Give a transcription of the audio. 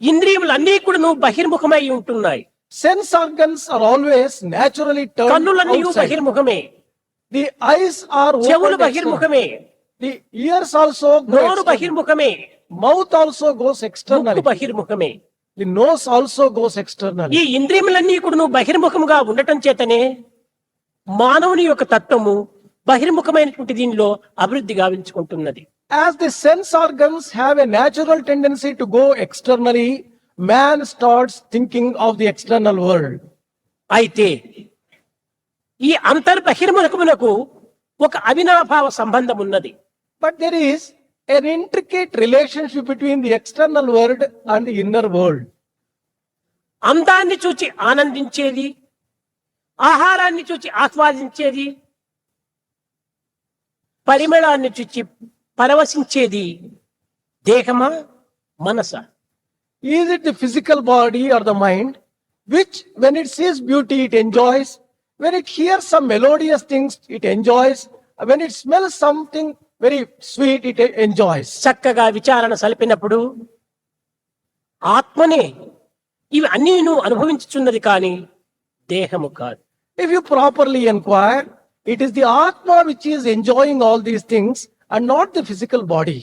ఇంద్రియములన్నీ కూడా బహిర్ముఖమై ఉంటున్నాయి. Sense organs are always naturally turned కన్నులన్నీ outside. బహిర్ముఖమే, The eyes are చెవులు opened externally. బహిర్ముఖమే, The ears also go నోరు externally. బహిర్ముఖమే, Mouth also goes ముక్కు externally. బహిర్ముఖమే. The nose also goes ఈ externally. ఇంద్రియములన్నీ కూడా బహిర్ముఖముగా ఉండటం చేతనే మానవుని యొక్క తత్వము బహిర్ముఖమైనటువంటి దీనిలో అభివృద్ధి గావించుకుంటున్నది. As the sense organs have a natural tendency to go externally, man starts thinking of the external world. అయితే ఈ అంతర్బహిర్ముఖమునకు ఒక అవినాభావ సంబంధం ఉన్నది. But there is an intricate relationship between the external world and the inner world. అందాన్ని చూచి ఆనందించేది, ఆహారాన్ని చూచి ఆస్వాదించేది, పరిమళాన్ని చూచి పరవశించేది దేహమా మనసా? Is it the physical body or the mind, which when it sees beauty it enjoys, when it hears some melodious things it enjoys, when it smells something very sweet it enjoys. చక్కగా విచారణ సలిపినప్పుడు ఆత్మనే ఇవి అన్నీ అనుభవించుచున్నది కానీ దేహము కాదు. If you properly inquire, it is the Atma which is enjoying all these things and not the physical body.